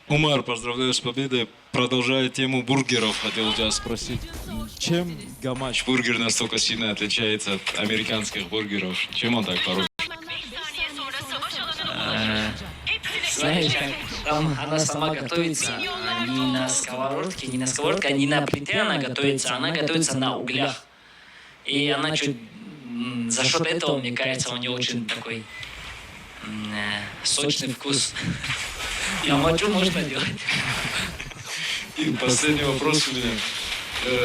Умар, поздравляю с победой. Продолжая тему бургеров, хотел у тебя спросить, чем гамач бургер настолько сильно отличается от американских бургеров? Чем он так хорош? Знаешь, как там она сама готовится не на сковородке, а не на плите она готовится на углях. И она чуть за счет этого, мне кажется, у нее очень такой сочный вкус. Гамачу можно делать. И последний вопрос у меня.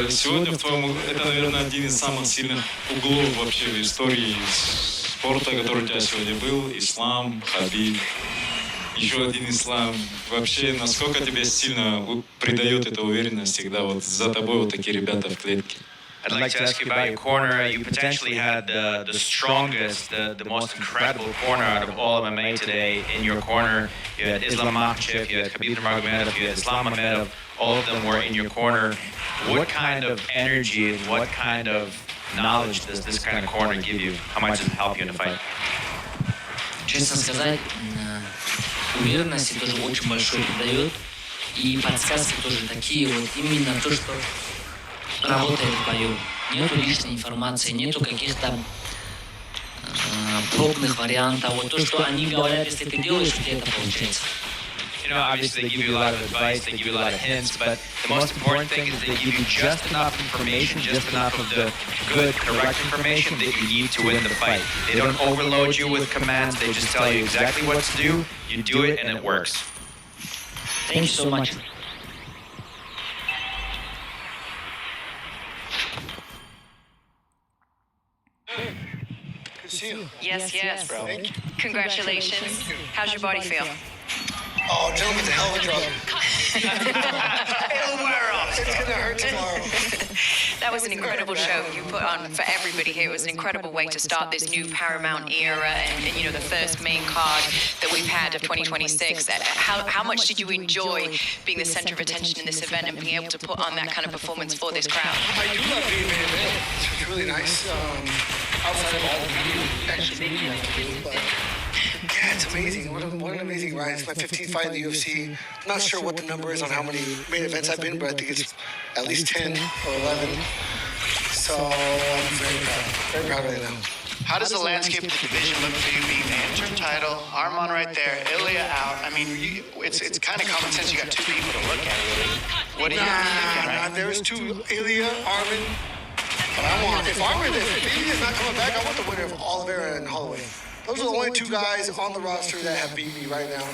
Сегодня в твоем... Это, наверное, один из самых сильных углов вообще в истории спорта, который у тебя сегодня был. Ислам, Хабиб. Еще один ислам. Вообще, насколько тебе сильно придает эта уверенность, когда вот за тобой вот такие ребята в клетке? I'd like to ask you about your corner. You potentially had the strongest, the most incredible corner out of all MMA today in your corner. You had Islam Makhachev, you had Khabib Nurmagomedov, you had Islam Mamedov. All of them were in your corner. What kind of energy, what kind of knowledge does this kind of corner give you? How much does it help you in the fight? Честно сказать, уверенности тоже очень большой дает. И подсказки тоже такие вот, именно то, что работает в бою. Нету лишней информации, нету каких-то пробных вариантов. Вот то, что они говорят, если ты делаешь, у тебя это получается. You know, obviously they give you a lot of advice, they give you a lot of hints, but the most important thing is they give you just enough information, just enough of the good, correct information that you need to win the fight. They don't overload you with commands, they just tell you exactly what to do, you do it, and it works. Thank you so much. Yes. Congratulations. How's your body feel? Oh, gentlemen's a hell of a drug. It'll wear off. It's gonna hurt tomorrow. That was an incredible show you put on for everybody here. It was an incredible way to start this new Paramount era and you know, the first main card that we've had of 2026. How much did you enjoy being the center of attention in this event and being able to put on that kind of performance for this crowd? I do love being in it. It's really nice. Outside of all the media, actually media I can do, but yeah, it's amazing. What an amazing ride. It's my 15th fight in the UFC. I'm not sure what the number is on how many main events I've been, but I think it's at least 10 or 11. So I'm very proud right now. How does the landscape of the division look for you being the interim title? Arman right there, Ilya out. I mean, it's kind of common sense. You got two people to look at, really. What do you think, right? There's two, Ilya, Arman. But I want, if Ilya's not coming back, I want the winner of Oliveira and Holloway. Those are the only two guys on the roster that have beat me right now.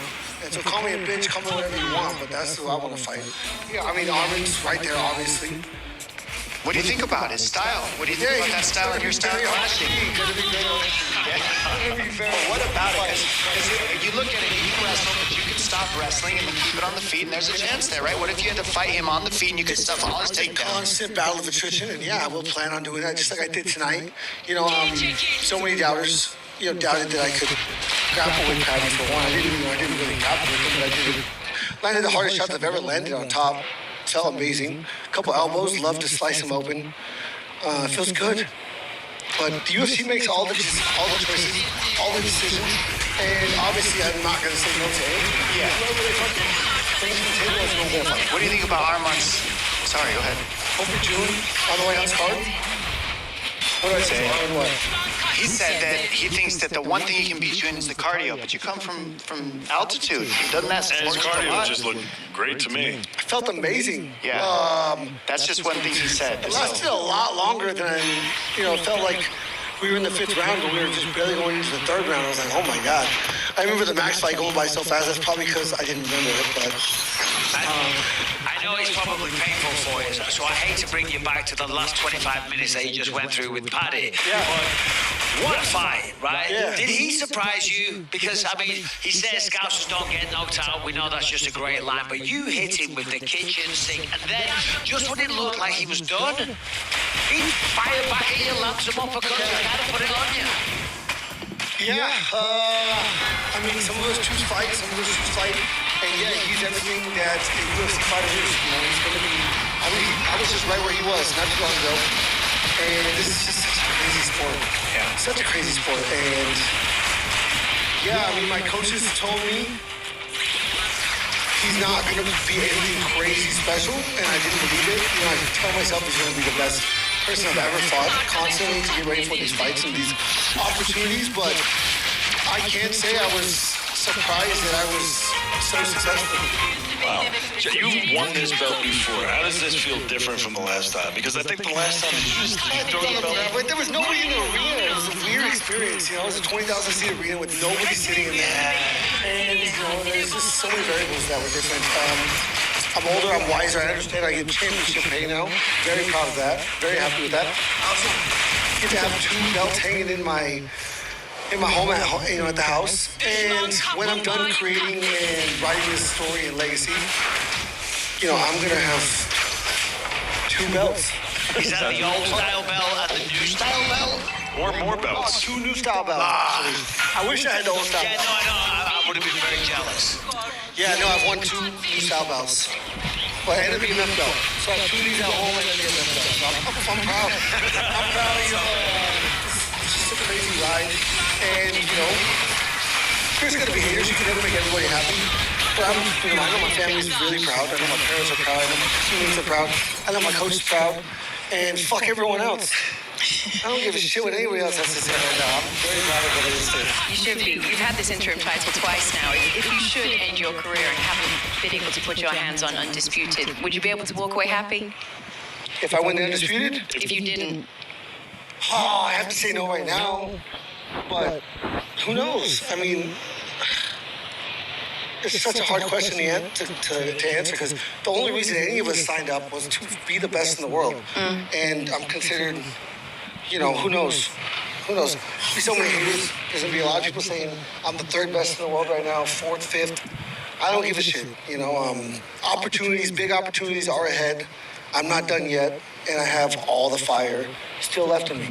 And so call me a bitch, call me whatever you want, but that's who I want to fight. Yeah, I mean, Arman's right there, obviously. What do you think about his style? What do you think about that style and your style of clashing? What about it? Because you look at it, he can wrestle, but you can stop wrestling and keep it on the feet, and there's a chance there, right? What if you had to fight him on the feet and you could stuff all his takedowns? It's a constant battle of attrition, and yeah, I will plan on doing that, just like I did tonight. You know, so many doubters, doubted that I could grapple with Patty for one. I didn't really grapple with him, but I did. Landed the hardest shots I've ever landed on top. Felt amazing. Couple elbows, love to slice him open. Feels good. But the UFC makes all the choices, all the decisions, and obviously I'm not going to say no to anything. Yeah. Whatever they fucking bring to the table is no more fight. What do you think about Arman's? Sorry, go ahead. Hope you're June on the way on card. What do I say? Arman what? He said that he thinks that the one thing he can beat you in is the cardio, but you come from altitude. Doesn't that And his support you a cardio lot? just looked great to me. I felt amazing. Yeah. That's just one thing he said. It lasted a lot longer than it felt like we were in the 5th round, but we were just barely going into the 3rd round. I was like, oh my God. I remember the max fight going by so fast. That's probably because I didn't remember it, but... I know it's probably painful for you, so I hate to bring you back to the last 25 minutes that you just went through with Paddy. Yeah. But what a fight, right? Yeah. Did he surprise you? Because, I mean, he says Scousers don't get knocked out. We know that's just a great line, but you hit him with the kitchen sink, and then just when it looked like he was done, he fired back at you, lands some uppercuts, and kind of put it on you. Yeah, I mean, some of us choose fight, some of us choose fight, and yeah, he's everything that a UFC fighter is. He's going to be. I was just right where he was not too long ago, and this is just such a crazy sport. Yeah, such a crazy sport, and yeah, I mean, my coaches told me he's not going to be anything crazy special, and I didn't believe it. You know, I tell myself he's going to be the best person I've ever fought constantly to get ready for these fights and these opportunities, but I can't say I was surprised that I was so successful. Wow. You've won this belt before. How does this feel different from the last time? Because I think the last time you just throw the belt. But there was nobody in the arena. It was a weird experience. You know, it was a 20,000 seat arena with nobody sitting in there. And, you know, there's just so many variables that were different. I'm older, I'm wiser, I understand I get championship pay now. Very proud of that. Very happy with that. I also get to have 2 belts hanging in my home at the house. And when I'm done creating and writing this story and legacy, you know, I'm gonna have 2 belts. Is that the old style belt and the new style belt? Or more belts. 2 new style belts. I wish I had the old style Yeah, belt. no, I know. I would have been very jealous. Yeah, no, I've won 2 new style belts. But and a BMF belt. So I have 2 of these at home and a BMF belt. So I'm proud. I'm proud of you. It's just a crazy ride. And, you know, there's going to be haters. You can never make everybody happy. But I know my family's really proud. I know my parents are proud. I know my teammates are proud. I know my coach is proud. And fuck everyone else. I don't give a shit what anybody else has to say right now. I'm very proud of what it is. You should be. You've had this interim title twice now. If you should end your career and haven't been able to put your hands on Undisputed, would you be able to walk away happy? If I win the Undisputed, If you didn't, I have to say no right now. But who knows? I mean, it's such a hard question to answer because the only reason any of us signed up was to be the best in the world. And I'm considered, you know, who knows? Who knows? There's so many haters. There's going to be a lot of people saying I'm the 3rd best in the world right now, 4th, 5th. I don't give a shit. You know, opportunities, big opportunities are ahead. I'm not done yet, and I have all the fire still left in me.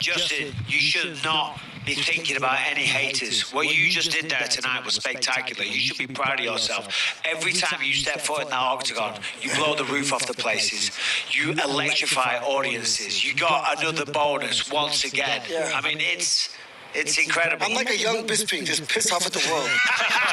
Justin, you should not be thinking about any haters. What you just did there tonight was spectacular. You should be proud of yourself. Every time you step foot in that octagon, you blow the roof off the places. You electrify audiences. You got another bonus once again. Yeah. I mean, it's incredible. I'm like a young Bisping, just pissed off at the world.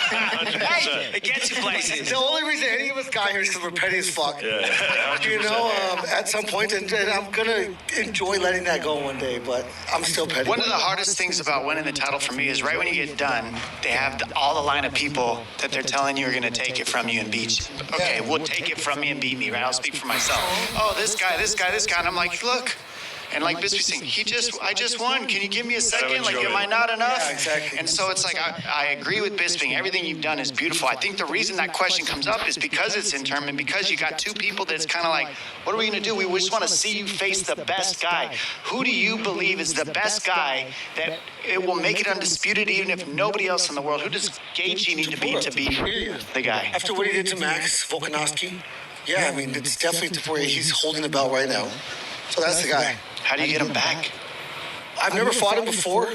Hey, it gets you places. The only reason any of us got here is because we're petty as fuck. Yeah, 100%. You know, at some point, and I'm gonna enjoy letting that go one day, but I'm still petty. One of the hardest things about winning the title for me is right when you get done, they have all the line of people that they're telling you are going to take it from you and beat you. Okay, we'll take it from me and beat me, right? I'll speak for myself. Oh, this guy. And I'm like, look. And like Bisping saying, I just won. Can you give me a second? Like, am I not enough? Yeah, exactly. And so it's like, I agree with Bisping. Everything you've done is beautiful. I think the reason that question comes up is because it's interim and because you got 2 people that's kind of like, what are we going to do? We just want to see you face the best guy. Who do you believe is the best guy that it will make it undisputed even if nobody else in the world? Who does Gaethje need to be the guy? After what he did to Max Volkanovski, yeah, I mean, it's definitely to where he's holding the belt right now. So that's the guy. How do you get him back? I've never fought him before.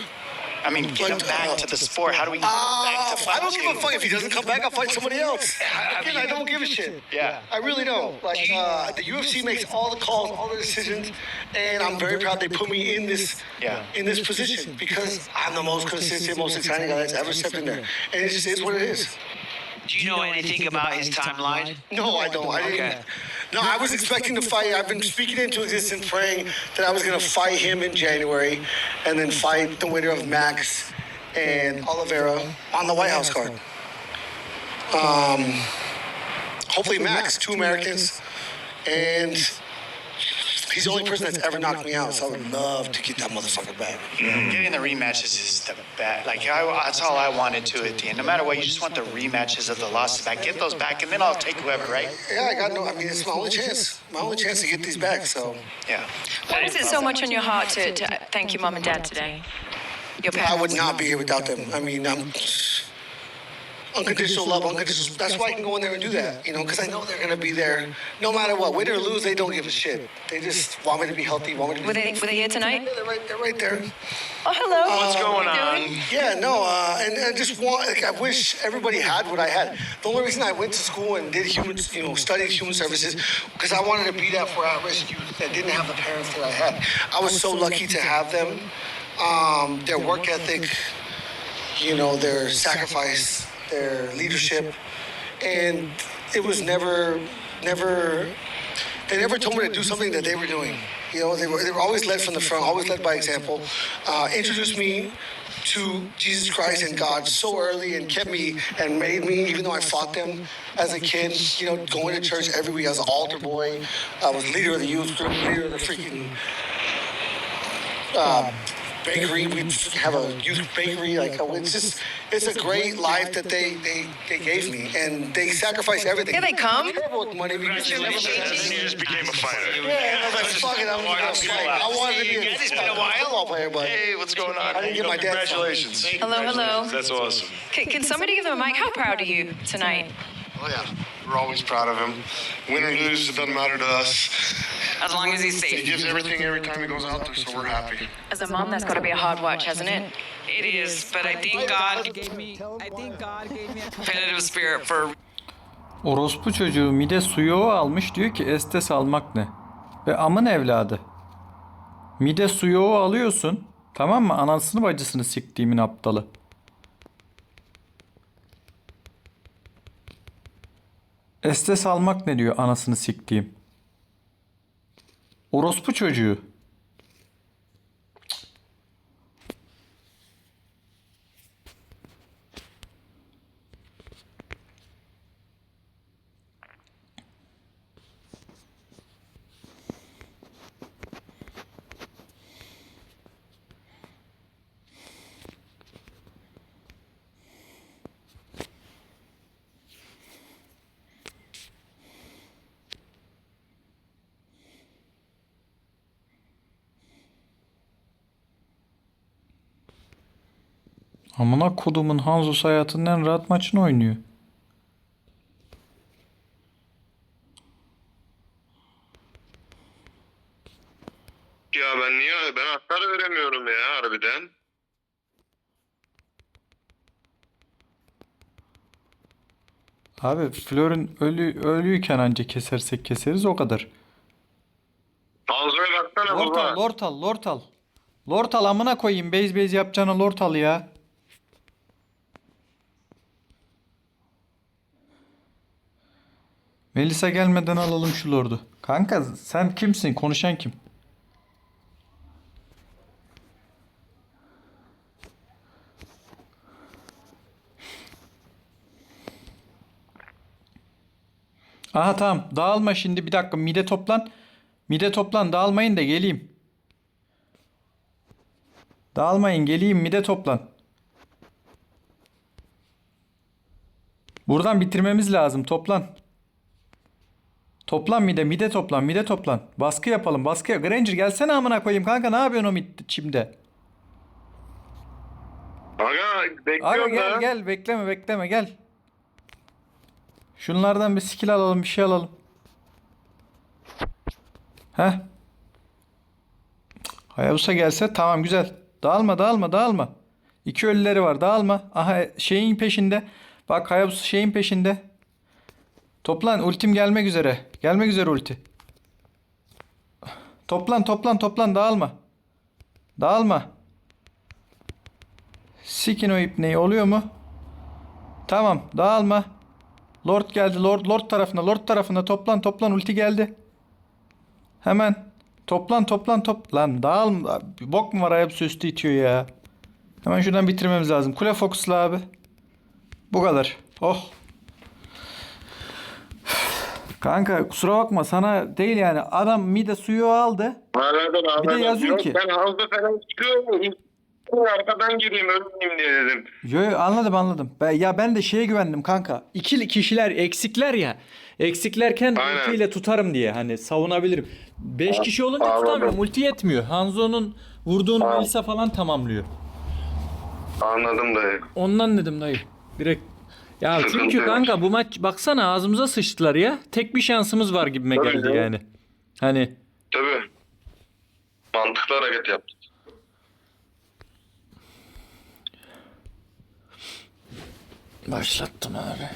I mean, get him back to the sport. How do we get him back to I don't fighting? give a fuck if he doesn't come back. I'll fight somebody else. Again, I don't give a shit. Yeah. I really don't. Like the UFC makes all the calls, all the decisions, and I'm very proud they put me in this position because I'm the most consistent, most exciting guy that's ever stepped in there, and it just is what it is. Do you know anything about his timeline? No, I don't. I didn't. No, I was expecting to fight. I've been speaking into existence, praying that I was going to fight him in January, and then fight the winner of Max and Oliveira on the White House card. Hopefully Max, 2 Americans, and he's the only person that's ever knocked me out, so I would love to get that motherfucker back. Getting the rematches is the best. Like, that's all I wanted to at the end. No matter what, you just want the rematches of the losses back. Get those back, and then I'll take whoever, right? Yeah, I mean, it's my only chance. My only chance to get these back, so. Yeah. why was it so much on your heart to thank your mom and dad today? Your I parents? would not be here without them. I mean, unconditional love, unconditional. That's why I can go in there and do that, you know, because I know they're gonna be there, no matter what, win or lose. They don't give a shit. They just want me to be healthy. Want me to be. Were they here tonight? Yeah, they're right there. Oh, hello. What's going How you on? doing? Yeah, no, and I just want. Like, I wish everybody had what I had. The only reason I went to school and did studied human services, because I wanted to be that for at-risk youth that didn't have the parents that I had. I was so lucky to have them. Their work ethic, their sacrifice, their leadership, and it was never. They never told me to do something that they were doing. You know, they were always led from the front, always led by example. Introduced me to Jesus Christ and God so early and kept me and made me, even though I fought them as a kid, you know, going to church every week. I was an altar boy. I was leader of the youth group, leader of the freaking bakery. We have a youth bakery. Like, it's a great life that they gave me, and they sacrificed everything. Here they come. Terrible with money because they never. And then you just became a fighter. Yeah, I was like, fuck it, I'm gonna fight. I wanted to be It's been a while. football player, but Hey, what's going on? I didn't get my dad. Congratulations. Hello. That's awesome. Can somebody give them a mic? How proud are you tonight? Oh yeah, we're always proud of him. Win or lose, it doesn't matter to us. As long as he's He safe. gives everything every time he goes out there, so we're happy. As a mom, that's got to be a hard watch, hasn't it? It is, but I think God gave me a competitive spirit for. Orospu çocuğu mide suyu almış, diyor ki ESTES almak ne? Ve amın evladı. Mide suyu alıyorsun, tamam mı? Anasını bacısını siktiğimin aptalı. ESTES almak ne diyor anasını siktiğim? Orospu çocuğu. Amına kodumun Hanzo'su hayatının en rahat maçını oynuyor. Ya ben hasar veremiyorum ya harbiden. Abi Flor'un ölüyken anca kesersek keseriz, o kadar. Hanzo'ya baksana baba. Lord al. Lord al amına koyayım. Base yapacağına Lord al ya. Melisa gelmeden alalım şu Lord'u. Kanka sen kimsin? Konuşan kim? Aha tamam. Dağılma şimdi, bir dakika. Mide toplan. Dağılmayın da geleyim. Dağılmayın, geleyim, mide toplan. Buradan bitirmemiz lazım. Toplan. Toplan mide toplan. Baskı yapalım, baskı. Granger gelsene amına koyayım kanka, ne yapıyorsun o çimde? Aga bekliyorum Aga gel bekleme gel. Şunlardan bir skill alalım, bir şey alalım. Heh. Hayabusa gelse tamam, güzel. Dağılma. İki ölüleri var, dağılma. Aha şeyin peşinde. Bak Hayabusa şeyin peşinde. Toplan, ultim gelmek üzere. Gelmek üzere ulti. Toplan, dağılma. Sikin o ipneyi, oluyor mu? Tamam, dağılma. Lord geldi, Lord tarafına toplan, ulti geldi. Hemen toplan. Lan dağılma. Bok mu var, Hayabusa üstü itiyor ya. Hemen şuradan bitirmemiz lazım. Kule fokusla abi. Bu kadar. Oh. Kanka kusura bakma, sana değil yani. Adam mide suyu aldı. Bir de yazıyor ki. Ben Hanzo falan çıkıyorum. Arkadan gireyim ölmeyeyim diye dedim. Yo, anladım. Ben de şeye güvendim kanka. İkili kişiler eksikler ya. Eksiklerken ultiyle tutarım diye, hani savunabilirim. 5 kişi olunca tutamıyorum. Ulti yetmiyor. Hanzo'nun vurduğunu Melisa falan tamamlıyor. Anladım dayı. Ondan dedim dayı. Direkt. Ya çünkü kanka bu maç baksana ağzımıza sıçtılar ya. Tek bir şansımız var gibime geldi yani. Hani. Tabii. Mantıklı hareket yaptın. Başlattım abi.